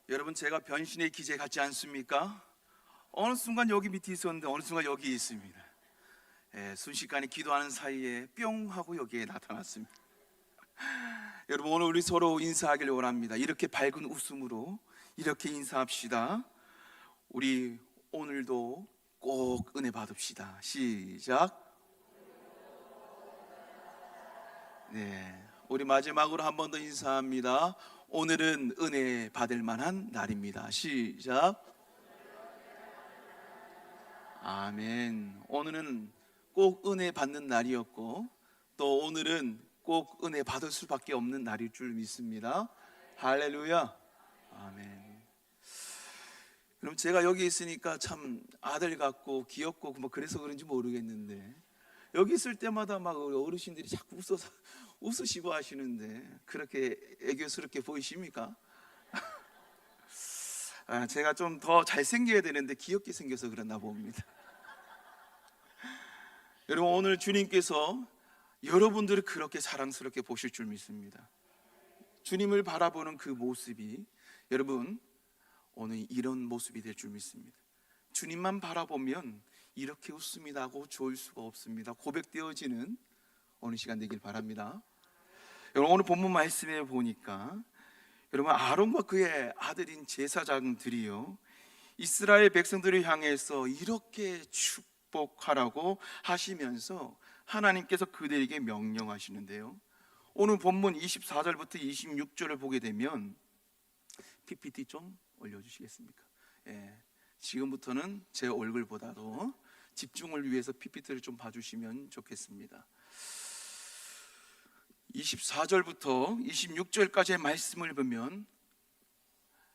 여러분, 제가 변신의 기제 같지 않습니까? 어느 순간 여기 밑에 있었는데 어느 순간 여기 있습니다. 순식간에 기도하는 사이에 뿅 하고 여기에 나타났습니다. 여러분, 오늘 우리 서로 인사하길 원합니다. 이렇게 밝은 웃음으로 이렇게 인사합시다. 우리 오늘도 꼭 은혜 받읍시다. 시작. 우리 마지막으로 한 번 더 인사합니다. 오늘은 은혜 받을 만한 날입니다. 시작. 아멘. 오늘은 꼭 은혜 받는 날이었고, 또 오늘은 꼭 은혜 받을 수밖에 없는 날일 줄 믿습니다. 할렐루야. 아멘. 그럼 제가 여기 있으니까 참 아들 같고 귀엽고 뭐 그래서 그런지 모르겠는데, 여기 있을 때마다 막 어르신들이 자꾸 웃으시고 하시는데 그렇게 애교스럽게 보이십니까? 제가 좀 더 잘생겨야 되는데 귀엽게 생겨서 그랬나 봅니다. 여러분, 오늘 주님께서 여러분들을 그렇게 사랑스럽게 보실 줄 믿습니다. 주님을 바라보는 그 모습이 여러분 오늘 이런 모습이 될 줄 믿습니다. 주님만 바라보면 이렇게 웃음이 나고 좋을 수가 없습니다. 고백되어지는 오늘 시간 되길 바랍니다. 여러분, 오늘 본문 말씀에 보니까 여러분 아론과 그의 아들인 제사장들이요 이스라엘 백성들을 향해서 이렇게 축복하라고 하시면서 하나님께서 그들에게 명령하시는데요, 오늘 본문 24절부터 26절을 보게 되면 PPT 좀 올려주시겠습니까? 지금부터는 제 얼굴보다도 집중을 위해서 PPT를 좀 봐주시면 좋겠습니다. 24절부터 26절까지의 말씀을 보면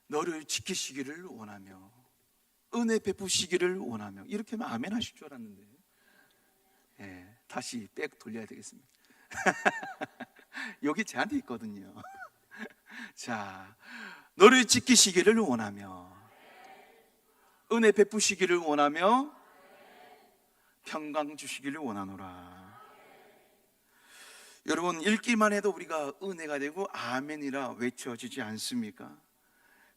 너를 지키시기를 원하며 은혜 베푸시기를 원하며, 이렇게 하면 아멘 하실 줄 알았는데 다시 백 돌려야 되겠습니다. 여기 제한테 있거든요. 자, 너를 지키시기를 원하며 은혜 베푸시기를 원하며 평강 주시기를 원하노라. 여러분, 읽기만 해도 우리가 은혜가 되고 아멘이라 외쳐지지 않습니까?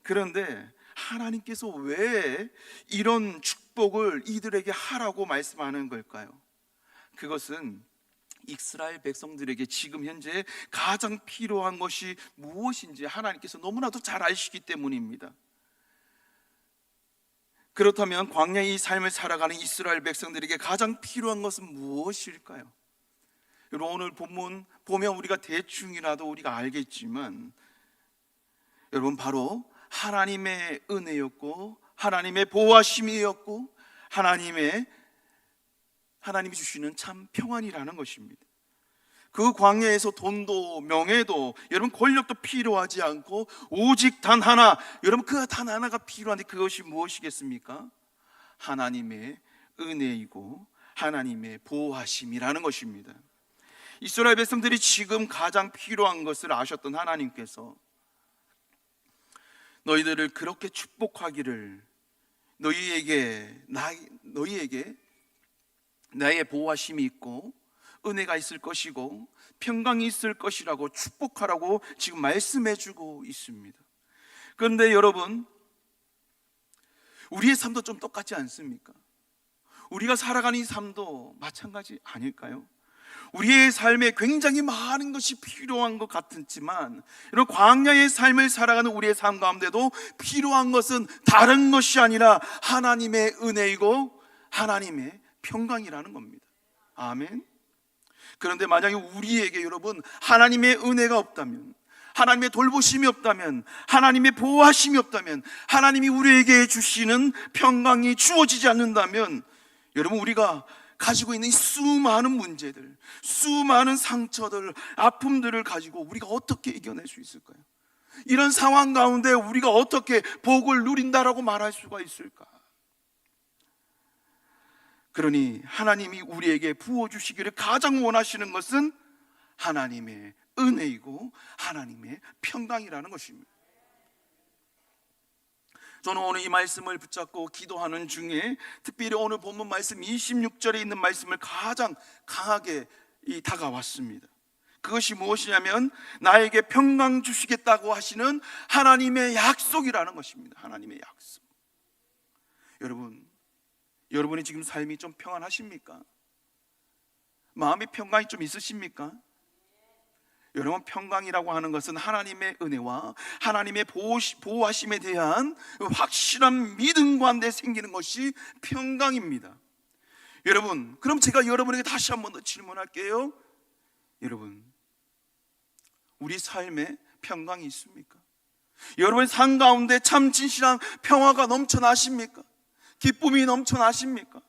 그런데 하나님께서 왜 이런 축복을 이들에게 하라고 말씀하는 걸까요? 그것은 이스라엘 백성들에게 지금 현재 가장 필요한 것이 무엇인지 하나님께서 너무나도 잘 아시기 때문입니다. 그렇다면 광야의 삶을 살아가는 이스라엘 백성들에게 가장 필요한 것은 무엇일까요? 여러분, 오늘 본문 보면 우리가 대충이라도 우리가 알겠지만 여러분, 바로 하나님의 은혜였고 하나님의 보호하심이었고 하나님이 주시는 참 평안이라는 것입니다. 그 광야에서 돈도 명예도 여러분 권력도 필요하지 않고 오직 단 하나, 여러분 그 단 하나가 필요한데 그것이 무엇이겠습니까? 하나님의 은혜이고 하나님의 보호하심이라는 것입니다. 이스라엘 백성들이 지금 가장 필요한 것을 아셨던 하나님께서 너희들을 그렇게 축복하기를, 너희에게 나의 보호하심이 있고 은혜가 있을 것이고 평강이 있을 것이라고 축복하라고 지금 말씀해주고 있습니다. 그런데 여러분, 우리의 삶도 좀 똑같지 않습니까? 우리가 살아가는 이 삶도 마찬가지 아닐까요? 우리의 삶에 굉장히 많은 것이 필요한 것 같지만 이런 광야의 삶을 살아가는 우리의 삶 가운데도 필요한 것은 다른 것이 아니라 하나님의 은혜이고 하나님의 평강이라는 겁니다. 아멘. 그런데 만약에 우리에게 여러분 하나님의 은혜가 없다면, 하나님의 돌보심이 없다면, 하나님의 보호하심이 없다면, 하나님이 우리에게 주시는 평강이 주어지지 않는다면 여러분, 우리가 가지고 있는 수많은 문제들, 수많은 상처들, 아픔들을 가지고 우리가 어떻게 이겨낼 수 있을까요? 이런 상황 가운데 우리가 어떻게 복을 누린다라고 말할 수가 있을까? 그러니 하나님이 우리에게 부어주시기를 가장 원하시는 것은 하나님의 은혜이고 하나님의 평강이라는 것입니다. 저는 오늘 이 말씀을 붙잡고 기도하는 중에 특별히 오늘 본문 말씀 26절에 있는 말씀을 가장 강하게 다가왔습니다. 그것이 무엇이냐면 나에게 평강 주시겠다고 하시는 하나님의 약속이라는 것입니다. 하나님의 약속. 여러분이 지금 삶이 좀 평안하십니까? 마음의 평강이 좀 있으십니까? 여러분, 평강이라고 하는 것은 하나님의 은혜와 하나님의 보호하심에 대한 확실한 믿음과 내 생기는 것이 평강입니다. 여러분, 그럼 제가 여러분에게 다시 한 번 더 질문할게요. 여러분, 우리 삶에 평강이 있습니까? 여러분의 삶 가운데 참 진실한 평화가 넘쳐나십니까? 기쁨이 넘쳐나십니까?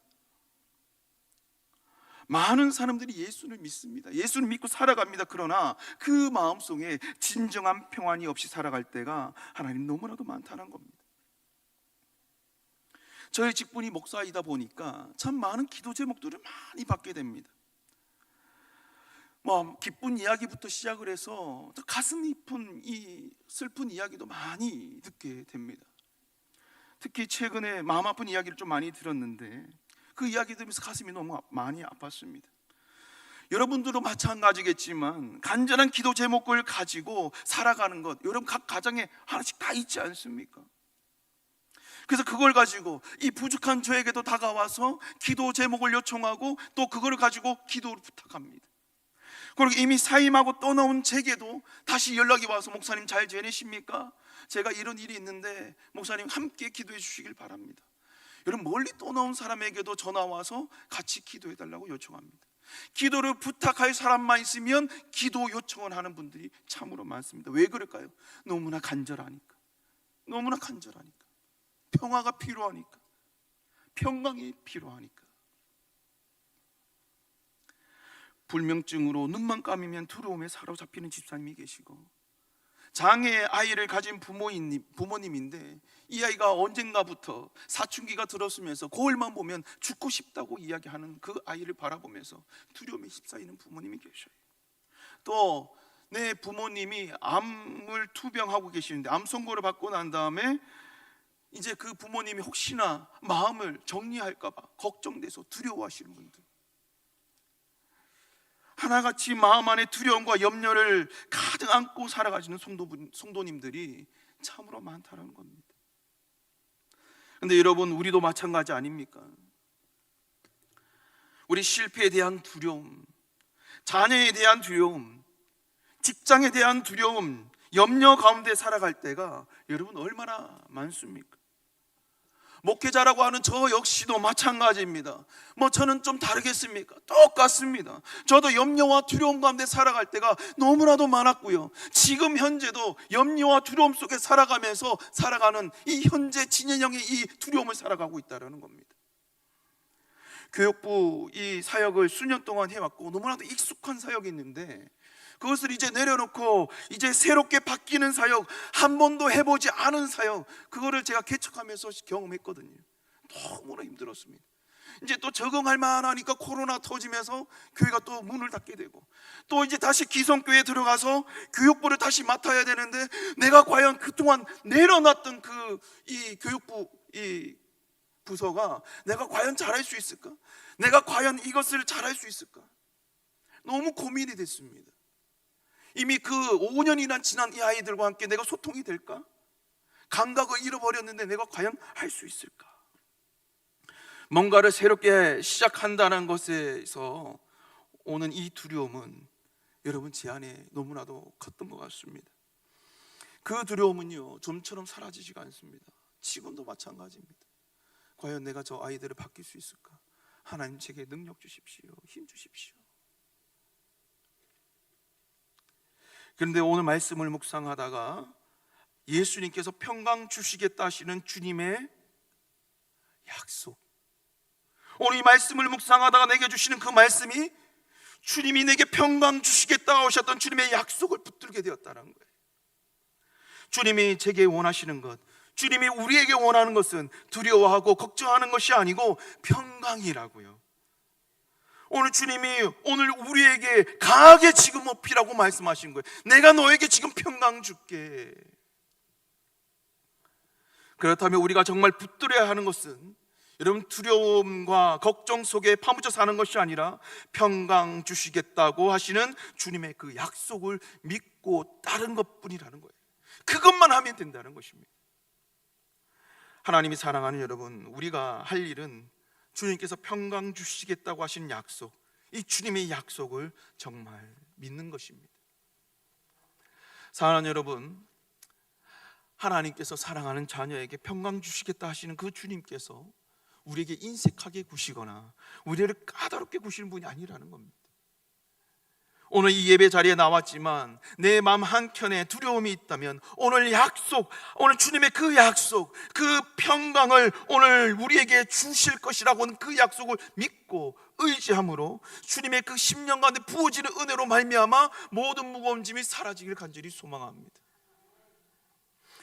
많은 사람들이 예수를 믿습니다. 예수를 믿고 살아갑니다. 그러나 그 마음속에 진정한 평안이 없이 살아갈 때가 하나님 너무나도 많다는 겁니다. 저희 직분이 목사이다 보니까 참 많은 기도 제목들을 많이 받게 됩니다. 기쁜 이야기부터 시작을 해서 가슴 깊은 이 슬픈 이야기도 많이 듣게 됩니다. 특히 최근에 마음 아픈 이야기를 좀 많이 들었는데 그 이야기 들으면서 가슴이 너무 많이 아팠습니다. 여러분들도 마찬가지겠지만 간절한 기도 제목을 가지고 살아가는 것, 여러분 각 가정에 하나씩 다 있지 않습니까? 그래서 그걸 가지고 이 부족한 저에게도 다가와서 기도 제목을 요청하고 또 그걸 가지고 기도를 부탁합니다. 그리고 이미 사임하고 떠나온 제게도 다시 연락이 와서 목사님 잘 지내십니까? 제가 이런 일이 있는데 목사님 함께 기도해 주시길 바랍니다. 여러분, 멀리 떠나온 사람에게도 전화 와서 같이 기도해 달라고 요청합니다. 기도를 부탁할 사람만 있으면 기도 요청을 하는 분들이 참으로 많습니다. 왜 그럴까요? 너무나 간절하니까. 너무나 간절하니까. 평화가 필요하니까. 평강이 필요하니까. 불면증으로 눈만 감으면 두려움에 사로잡히는 집사님이 계시고, 장애의 아이를 가진 부모님인데 이 아이가 언젠가부터 사춘기가 들었으면서 거울만 보면 죽고 싶다고 이야기하는 그 아이를 바라보면서 두려움에 휩싸이는 부모님이 계셔요. 또 내 부모님이 암을 투병하고 계시는데 암 선고를 받고 난 다음에 이제 그 부모님이 혹시나 마음을 정리할까 봐 걱정돼서 두려워하시는 분들, 하나같이 마음 안에 두려움과 염려를 가득 안고 살아가시는 성도님들이 참으로 많다는 겁니다. 그런데 여러분, 우리도 마찬가지 아닙니까? 우리 실패에 대한 두려움, 자녀에 대한 두려움, 직장에 대한 두려움, 염려 가운데 살아갈 때가 여러분 얼마나 많습니까? 목회자라고 하는 저 역시도 마찬가지입니다. 저는 좀 다르겠습니까? 똑같습니다. 저도 염려와 두려움 가운데 살아갈 때가 너무나도 많았고요. 지금 현재도 염려와 두려움 속에 살아가면서 살아가는 이 현재 진행형의 이 두려움을 살아가고 있다는 겁니다. 교육부 이 사역을 수년 동안 해왔고 너무나도 익숙한 사역이 있는데 그것을 이제 내려놓고 이제 새롭게 바뀌는 사역, 한 번도 해보지 않은 사역, 그거를 제가 개척하면서 경험했거든요. 너무나 힘들었습니다. 이제 또 적응할 만하니까 코로나 터지면서 교회가 또 문을 닫게 되고, 또 이제 다시 기성교회에 들어가서 교육부를 다시 맡아야 되는데 내가 과연 그동안 내려놨던 이 교육부 이 부서가 내가 과연 잘할 수 있을까? 내가 과연 이것을 잘할 수 있을까? 너무 고민이 됐습니다. 이미 그 5년이나 지난 이 아이들과 함께 내가 소통이 될까? 감각을 잃어버렸는데 내가 과연 할 수 있을까? 뭔가를 새롭게 시작한다는 것에서 오는 이 두려움은 여러분 제 안에 너무나도 컸던 것 같습니다. 그 두려움은요 좀처럼 사라지지가 않습니다. 지금도 마찬가지입니다. 과연 내가 저 아이들을 바뀔 수 있을까? 하나님 제게 능력 주십시오. 힘 주십시오. 그런데 오늘 말씀을 묵상하다가 예수님께서 평강 주시겠다 하시는 주님의 약속, 오늘 이 말씀을 묵상하다가 내게 주시는 그 말씀이 주님이 내게 평강 주시겠다 하셨던 주님의 약속을 붙들게 되었다는 거예요. 주님이 제게 원하시는 것, 주님이 우리에게 원하는 것은 두려워하고 걱정하는 것이 아니고 평강이라고요. 오늘 주님이 오늘 우리에게 강하게 지금 어필하고 말씀하신 거예요. 내가 너에게 지금 평강 줄게. 그렇다면 우리가 정말 붙들어야 하는 것은 여러분, 두려움과 걱정 속에 파묻혀 사는 것이 아니라 평강 주시겠다고 하시는 주님의 그 약속을 믿고 따른 것뿐이라는 거예요. 그것만 하면 된다는 것입니다. 하나님이 사랑하는 여러분, 우리가 할 일은 주님께서 평강 주시겠다고 하신 약속, 이 주님의 약속을 정말 믿는 것입니다. 사랑하는 여러분, 하나님께서 사랑하는 자녀에게 평강 주시겠다 하시는 그 주님께서 우리에게 인색하게 구시거나 우리를 까다롭게 구시는 분이 아니라는 겁니다. 오늘 이 예배 자리에 나왔지만 내 마음 한켠에 두려움이 있다면 오늘 약속, 오늘 주님의 그 약속, 그 평강을 오늘 우리에게 주실 것이라고 하는 그 약속을 믿고 의지함으로 주님의 그 심령 가운데 부어지는 은혜로 말미암아 모든 무거운 짐이 사라지기를 간절히 소망합니다.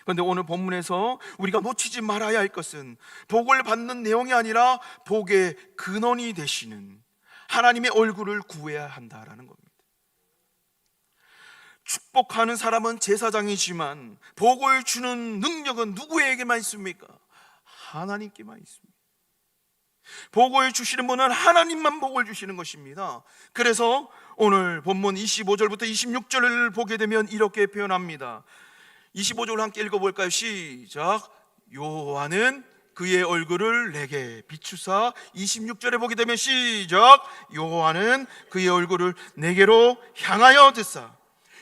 그런데 오늘 본문에서 우리가 놓치지 말아야 할 것은 복을 받는 내용이 아니라 복의 근원이 되시는 하나님의 얼굴을 구해야 한다라는 겁니다. 축복하는 사람은 제사장이지만 복을 주는 능력은 누구에게만 있습니까? 하나님께만 있습니다. 복을 주시는 분은 하나님만 복을 주시는 것입니다. 그래서 오늘 본문 25절부터 26절을 보게 되면 이렇게 표현합니다. 25절 함께 읽어볼까요? 시작. 여호와는 그의 얼굴을 내게 비추사. 26절에 보게 되면 시작. 여호와는 그의 얼굴을 내게로 향하여 드사.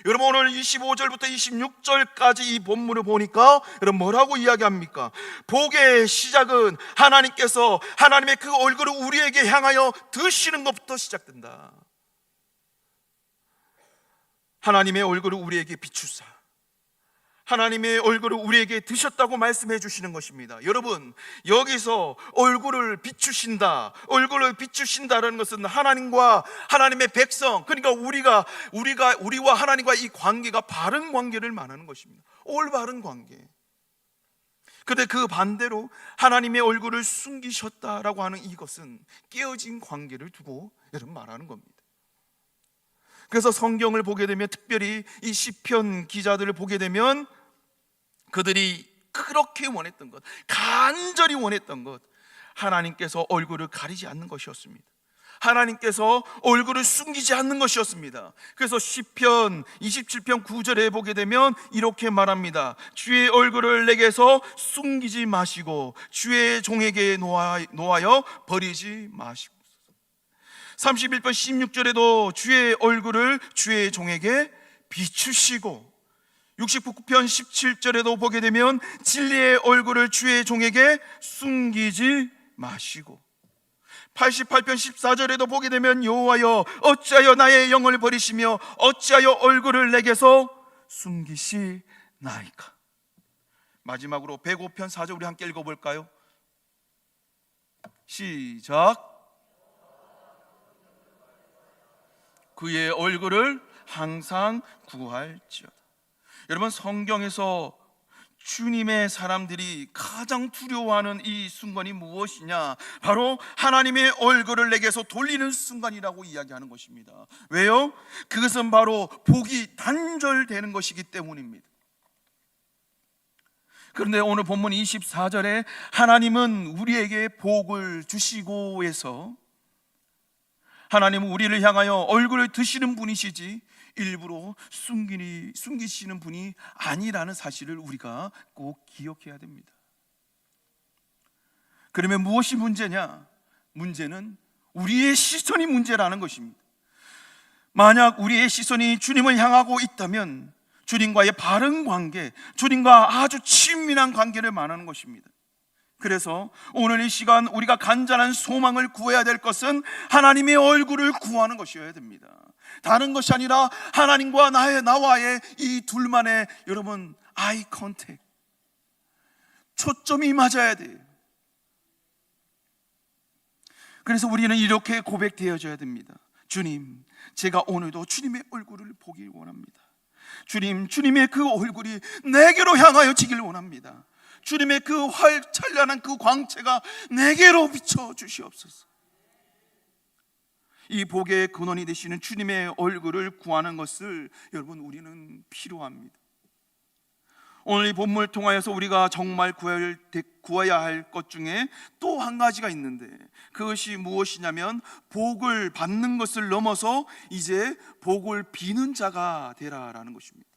여러분, 오늘 25절부터 26절까지 이 본문을 보니까 여러분 뭐라고 이야기합니까? 복의 시작은 하나님께서 하나님의 그 얼굴을 우리에게 향하여 드시는 것부터 시작된다. 하나님의 얼굴을 우리에게 비추사 하나님의 얼굴을 우리에게 드셨다고 말씀해 주시는 것입니다. 여러분, 여기서 얼굴을 비추신다, 얼굴을 비추신다라는 것은 하나님과 하나님의 백성, 그러니까 우리와 하나님과 이 관계가 바른 관계를 말하는 것입니다. 올바른 관계. 그런데 그 반대로 하나님의 얼굴을 숨기셨다라고 하는 이것은 깨어진 관계를 두고 여러분 말하는 겁니다. 그래서 성경을 보게 되면, 특별히 이 시편 기자들을 보게 되면 그들이 그렇게 원했던 것, 간절히 원했던 것, 하나님께서 얼굴을 가리지 않는 것이었습니다. 하나님께서 얼굴을 숨기지 않는 것이었습니다. 그래서 시편 27편 9절에 보게 되면 이렇게 말합니다. 주의 얼굴을 내게서 숨기지 마시고 주의 종에게 놓아여 버리지 마시고. 31편 16절에도 주의 얼굴을 주의 종에게 비추시고, 69편 17절에도 보게 되면 진리의 얼굴을 주의 종에게 숨기지 마시고, 88편 14절에도 보게 되면 여호와여 어찌하여 나의 영을 버리시며 어찌하여 얼굴을 내게서 숨기시나이까. 마지막으로 105편 4절 우리 함께 읽어볼까요? 시작. 그의 얼굴을 항상 구할지어다. 여러분, 성경에서 주님의 사람들이 가장 두려워하는 이 순간이 무엇이냐? 바로 하나님의 얼굴을 내게서 돌리는 순간이라고 이야기하는 것입니다. 왜요? 그것은 바로 복이 단절되는 것이기 때문입니다. 그런데 오늘 본문 24절에 하나님은 우리에게 복을 주시고 해서 하나님은 우리를 향하여 얼굴을 드시는 분이시지 일부러 숨기시는 분이 아니라는 사실을 우리가 꼭 기억해야 됩니다. 그러면 무엇이 문제냐? 문제는 우리의 시선이 문제라는 것입니다. 만약 우리의 시선이 주님을 향하고 있다면 주님과의 바른 관계, 주님과 아주 친밀한 관계를 말하는 것입니다. 그래서 오늘 이 시간 우리가 간절한 소망을 구해야 될 것은 하나님의 얼굴을 구하는 것이어야 됩니다. 다른 것이 아니라 하나님과 나와의 이 둘만의 여러분 아이 컨택, 초점이 맞아야 돼요. 그래서 우리는 이렇게 고백되어져야 됩니다. 주님, 제가 오늘도 주님의 얼굴을 보길 원합니다. 주님, 주님의 그 얼굴이 내게로 향하여 지길 원합니다. 주님의 그 찬란한 그 광채가 내게로 비춰 주시옵소서. 이 복의 근원이 되시는 주님의 얼굴을 구하는 것을 여러분 우리는 필요합니다. 오늘 이 본문을 통하여서 우리가 정말 구해야 할 것 중에 또 한 가지가 있는데, 그것이 무엇이냐면 복을 받는 것을 넘어서 이제 복을 비는 자가 되라라는 것입니다.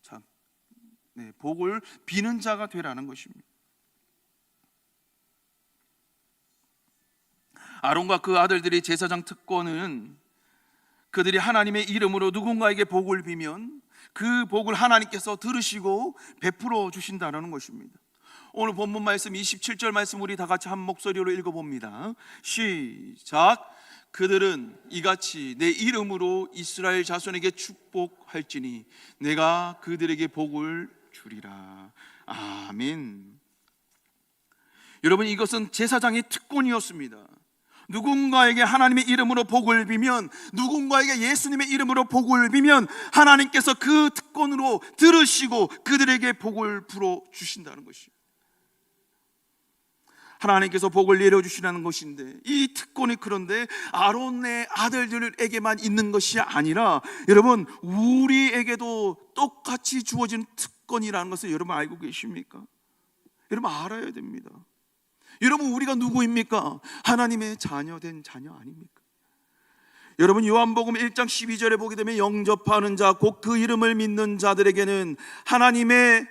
자, 복을 비는 자가 되라는 것입니다. 아론과 그 아들들이 제사장 특권은 그들이 하나님의 이름으로 누군가에게 복을 비면 그 복을 하나님께서 들으시고 베풀어 주신다는 것입니다. 오늘 본문 말씀 27절 말씀 우리 다 같이 한 목소리로 읽어봅니다. 시작. 그들은 이같이 내 이름으로 이스라엘 자손에게 축복할지니 내가 그들에게 복을 주리라. 아멘. 여러분, 이것은 제사장의 특권이었습니다. 누군가에게 하나님의 이름으로 복을 비면, 누군가에게 예수님의 이름으로 복을 비면 하나님께서 그 특권으로 들으시고 그들에게 복을 불어 주신다는 것이에요. 하나님께서 복을 내려주시라는 것인데, 이 특권이 그런데 아론의 아들들에게만 있는 것이 아니라 여러분, 우리에게도 똑같이 주어진 특권이라는 것을 여러분 알고 계십니까? 여러분 알아야 됩니다. 여러분, 우리가 누구입니까? 하나님의 자녀된 자녀 아닙니까? 여러분, 요한복음 1장 12절에 보게 되면 영접하는 자 곧 그 이름을 믿는 자들에게는 하나님의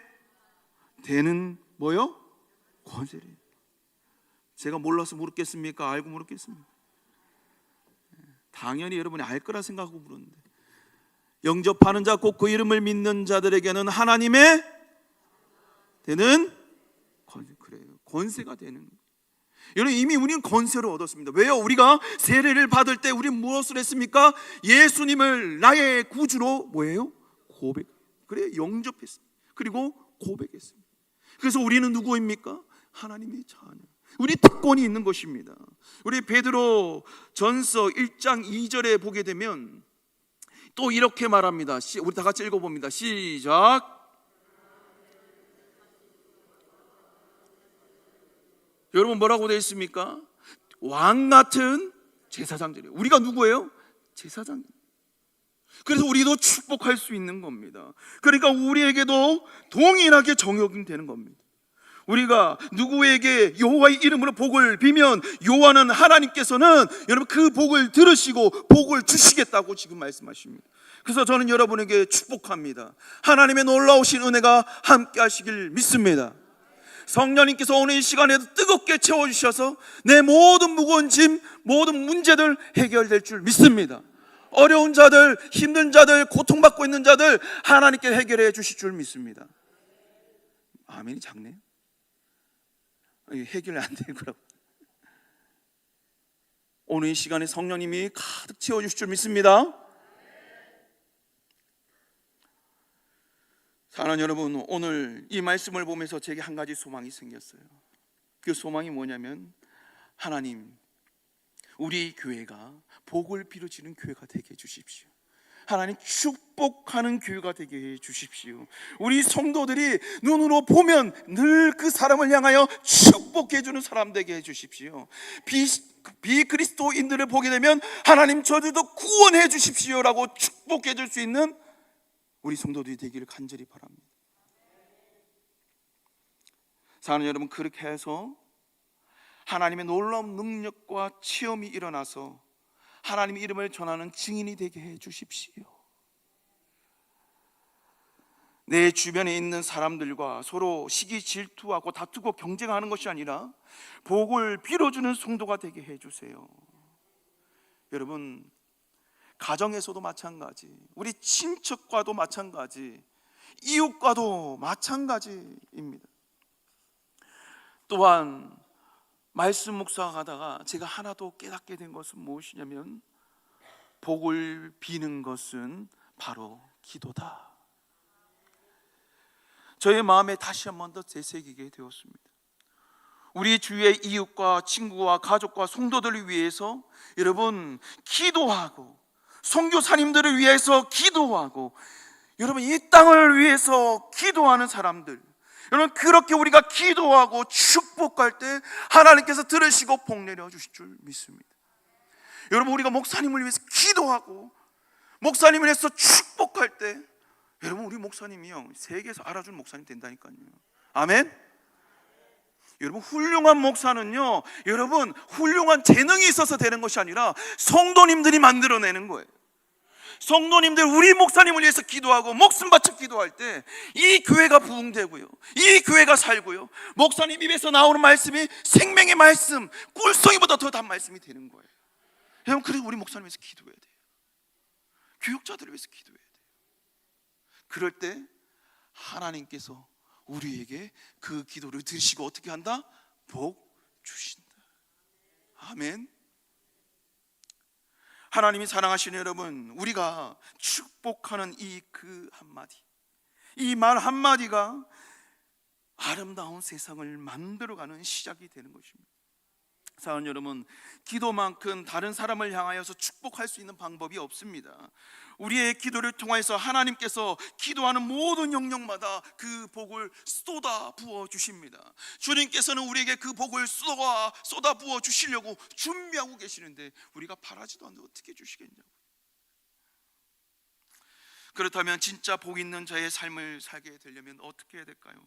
되는 뭐요? 권세를. 제가 몰라서 물었겠습니까? 알고 물었겠습니까? 당연히 여러분이 알 거라 생각하고 물었는데, 영접하는 자 곧 그 이름을 믿는 자들에게는 하나님의 되는 권세. 그래요, 권세가 되는. 여러분, 이미 우리는 권세를 얻었습니다. 왜요? 우리가 세례를 받을 때 우리는 무엇을 했습니까? 예수님을 나의 구주로 뭐예요? 고백. 그래, 영접했습니다. 그리고 고백했습니다. 그래서 우리는 누구입니까? 하나님의 자녀. 우리 특권이 있는 것입니다. 우리 베드로 전서 1장 2절에 보게 되면 또 이렇게 말합니다. 우리 다 같이 읽어봅니다. 시작. 여러분, 뭐라고 되어 있습니까? 왕 같은 제사장들이에요. 우리가 누구예요? 제사장. 그래서 우리도 축복할 수 있는 겁니다. 그러니까 우리에게도 동일하게 적용되는 겁니다. 우리가 누구에게 여호와의 이름으로 복을 비면 여호와는, 하나님께서는 여러분 그 복을 들으시고 복을 주시겠다고 지금 말씀하십니다. 그래서 저는 여러분에게 축복합니다. 하나님의 놀라우신 은혜가 함께 하시길 믿습니다. 성령님께서 오늘 이 시간에도 뜨겁게 채워주셔서 내 모든 무거운 짐, 모든 문제들 해결될 줄 믿습니다. 어려운 자들, 힘든 자들, 고통받고 있는 자들 하나님께 해결해 주실 줄 믿습니다. 아멘이 작네요. 해결이 안 될 거라고. 오늘 이 시간에 성령님이 가득 채워주실 줄 믿습니다. 사랑하는 여러분, 오늘 이 말씀을 보면서 제게 한 가지 소망이 생겼어요. 그 소망이 뭐냐면, 하나님, 우리 교회가 복을 빌어주는 교회가 되게 해주십시오. 하나님, 축복하는 교회가 되게 해주십시오. 우리 성도들이 눈으로 보면 늘 그 사람을 향하여 축복해주는 사람 되게 해주십시오. 비그리스도인들을 보게 되면 하나님, 저들도 구원해 주십시오라고 축복해 줄 수 있는 우리 성도들이 되기를 간절히 바랍니다. 사랑하는 여러분, 그렇게 해서 하나님의 놀라운 능력과 체험이 일어나서 하나님의 이름을 전하는 증인이 되게 해 주십시오. 내 주변에 있는 사람들과 서로 시기 질투하고 다투고 경쟁하는 것이 아니라 복을 빌어주는 성도가 되게 해 주세요. 여러분, 가정에서도 마찬가지, 우리 친척과도 마찬가지, 이웃과도 마찬가지입니다. 또한 말씀 묵상하다가 제가 하나 더 깨닫게 된 것은 무엇이냐면, 복을 비는 것은 바로 기도다. 저의 마음에 다시 한 번 더 되새기게 되었습니다. 우리 주위의 이웃과 친구와 가족과 성도들을 위해서 여러분 기도하고, 선교사님들을 위해서 기도하고, 여러분 이 땅을 위해서 기도하는 사람들, 여러분 그렇게 우리가 기도하고 축복할 때 하나님께서 들으시고 복 내려 주실 줄 믿습니다. 여러분, 우리가 목사님을 위해서 기도하고 목사님을 해서 축복할 때, 여러분 우리 목사님이요 세계에서 알아준 목사님 된다니까요. 아멘. 여러분 훌륭한 목사는요, 여러분 훌륭한 재능이 있어서 되는 것이 아니라 성도님들이 만들어내는 거예요. 성도님들 우리 목사님을 위해서 기도하고 목숨 바쳐 기도할 때 이 교회가 부흥되고요, 이 교회가 살고요, 목사님 입에서 나오는 말씀이 생명의 말씀, 꿀송이보다 더 단 말씀이 되는 거예요. 여러분 그래서 우리 목사님 위해서 기도해야 돼요. 교육자들을 위해서 기도해야 돼요. 그럴 때 하나님께서 우리에게 그 기도를 들으시고 어떻게 한다? 복 주신다. 아멘. 하나님이 사랑하시는 여러분, 우리가 축복하는 이 그 한마디, 이 말 한마디가 아름다운 세상을 만들어가는 시작이 되는 것입니다. 사랑하는 여러분, 기도만큼 다른 사람을 향하여서 축복할 수 있는 방법이 없습니다. 우리의 기도를 통해서 하나님께서 기도하는 모든 영역마다 그 복을 쏟아 부어 주십니다. 주님께서는 우리에게 그 복을 쏟아 부어 주시려고 준비하고 계시는데 우리가 바라지도 않는데 어떻게 주시겠냐고. 그렇다면 진짜 복 있는 자의 삶을 살게 되려면 어떻게 해야 될까요?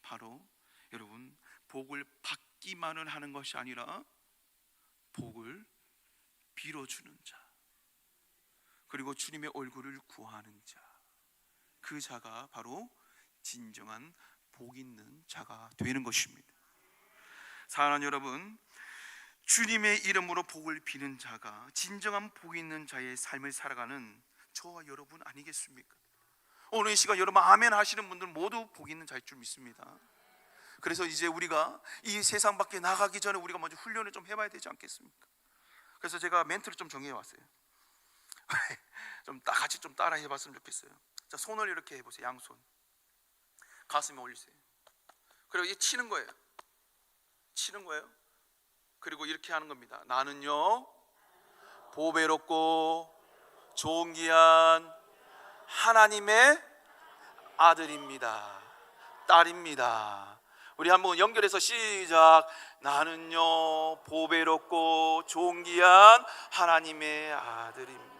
바로 여러분, 복을 받기만을 하는 것이 아니라 복을 빌어주는 자, 그리고 주님의 얼굴을 구하는 자, 그 자가 바로 진정한 복 있는 자가 되는 것입니다. 사랑하는 여러분, 주님의 이름으로 복을 비는 자가 진정한 복 있는 자의 삶을 살아가는 저와 여러분 아니겠습니까? 오늘 이 시간 여러분 아멘 하시는 분들 모두 복 있는 자일 줄 믿습니다. 그래서 이제 우리가 이 세상 밖에 나가기 전에 우리가 먼저 훈련을 좀 해봐야 되지 않겠습니까? 그래서 제가 멘트를 좀 정해왔어요. 좀 같이 좀 따라 해봤으면 좋겠어요. 자, 손을 이렇게 해보세요. 양손 가슴에 올리세요. 그리고 이 치는 거예요. 그리고 이렇게 하는 겁니다. 나는요 보배롭고 존귀한 하나님의 아들입니다, 딸입니다. 우리 한번 연결해서 시작. 나는요 보배롭고 존귀한 하나님의 아들입니다.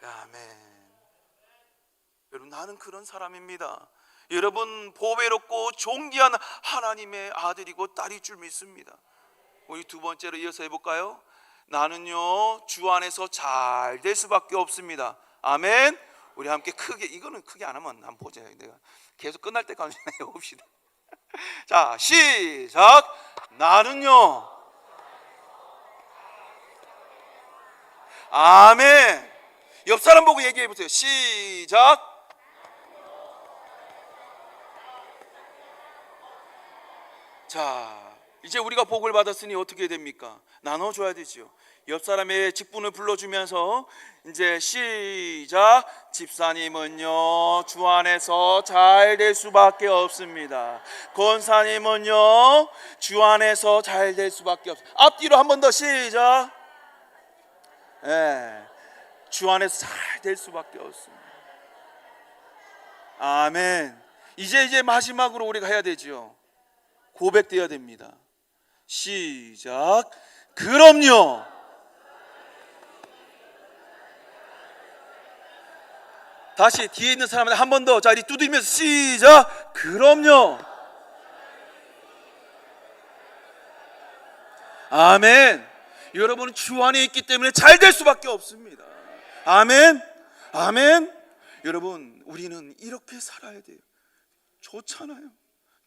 아멘. 여러분, 나는 그런 사람입니다. 여러분 보배롭고 존귀한 하나님의 아들이고 딸일 줄 믿습니다. 우리 두 번째로 이어서 해볼까요? 나는요 주 안에서 잘 될 수밖에 없습니다. 아멘. 우리 함께 크게, 이거는 크게 안 하면 안 보자. 내가 계속 끝날 때까지 해봅시다. 자, 시작. 나는요, 아멘. 옆 사람 보고 얘기해 보세요. 시작. 자, 이제 우리가 복을 받았으니 어떻게 됩니까? 나눠줘야 되지요. 옆 사람의 직분을 불러주면서 이제 시작. 집사님은요 주 안에서 잘 될 수밖에 없습니다. 권사님은요 주 안에서 잘 될 수밖에 없습니다. 앞뒤로 한 번 더 시작. 주 안에서 잘 될 수밖에 없습니다. 아멘. 이제 마지막으로 우리가 해야 되지요. 고백되어야 됩니다. 시작. 그럼요. 다시 뒤에 있는 사람한테 한 번 더, 자, 이 두드리면서 시작. 그럼요. 아멘. 여러분은 주 안에 있기 때문에 잘 될 수밖에 없습니다. 아멘. 아멘. 여러분, 우리는 이렇게 살아야 돼요. 좋잖아요.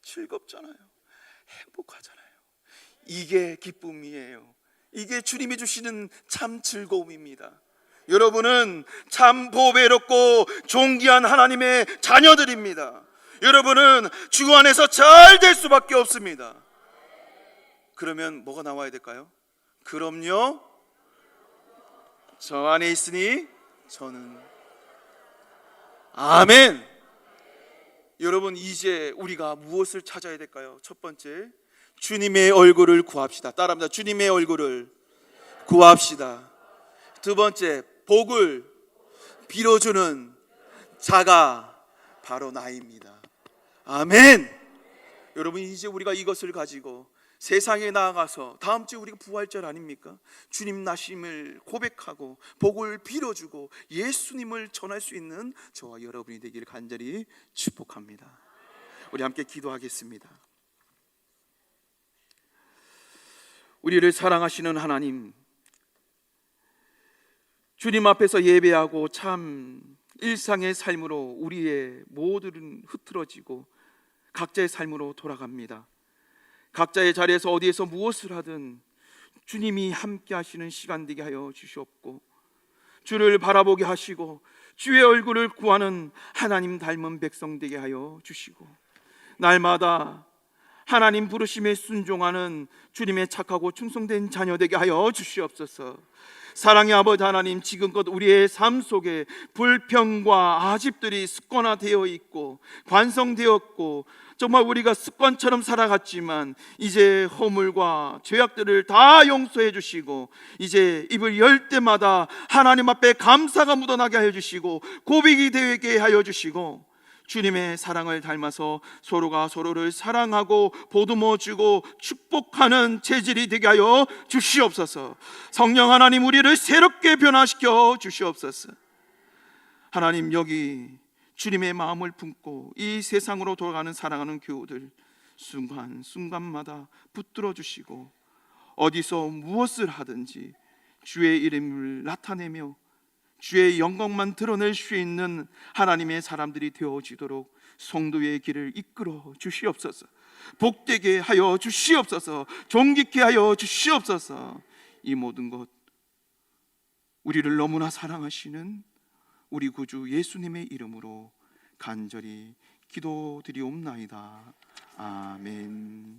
즐겁잖아요. 행복하잖아요. 이게 기쁨이에요. 이게 주님이 주시는 참 즐거움입니다. 여러분은 참 보배롭고 존귀한 하나님의 자녀들입니다. 여러분은 주 안에서 잘 될 수밖에 없습니다. 그러면 뭐가 나와야 될까요? 그럼요, 저 안에 있으니 저는. 아멘. 여러분, 이제 우리가 무엇을 찾아야 될까요? 첫 번째, 주님의 얼굴을 구합시다. 따라합니다. 주님의 얼굴을 구합시다. 두 번째, 복을 빌어주는 자가 바로 나입니다. 아멘. 여러분, 이제 우리가 이것을 가지고 세상에 나아가서 다음 주에 우리가 부활절 아닙니까? 주님 나심을 고백하고 복을 빌어주고 예수님을 전할 수 있는 저와 여러분이 되기를 간절히 축복합니다. 우리 함께 기도하겠습니다. 우리를 사랑하시는 하나님, 주님 앞에서 예배하고 참 일상의 삶으로 우리의 모든 흐트러지고 각자의 삶으로 돌아갑니다. 각자의 자리에서 어디에서 무엇을 하든 주님이 함께 하시는 시간 되게 하여 주시옵고, 주를 바라보게 하시고 주의 얼굴을 구하는 하나님 닮은 백성 되게 하여 주시고, 날마다 하나님 부르심에 순종하는 주님의 착하고 충성된 자녀 되게 하여 주시옵소서. 사랑의 아버지 하나님, 지금껏 우리의 삶 속에 불평과 아집들이 습관화되어 있고 관성되었고 정말 우리가 습관처럼 살아갔지만 이제 허물과 죄악들을 다 용서해 주시고 이제 입을 열 때마다 하나님 앞에 감사가 묻어나게 하여 주시고 고백이 되게 하여 주시고 주님의 사랑을 닮아서 서로가 서로를 사랑하고 보듬어주고 축복하는 체질이 되게 하여 주시옵소서. 성령 하나님, 우리를 새롭게 변화시켜 주시옵소서. 하나님, 여기 주님의 마음을 품고 이 세상으로 돌아가는 사랑하는 교우들 순간순간마다 붙들어 주시고 어디서 무엇을 하든지 주의 이름을 나타내며 주의 영광만 드러낼 수 있는 하나님의 사람들이 되어지도록 성도의 길을 이끌어 주시옵소서. 복되게 하여 주시옵소서. 존귀케 하여 주시옵소서. 이 모든 것 우리를 너무나 사랑하시는 우리 구주 예수님의 이름으로 간절히 기도드리옵나이다. 아멘.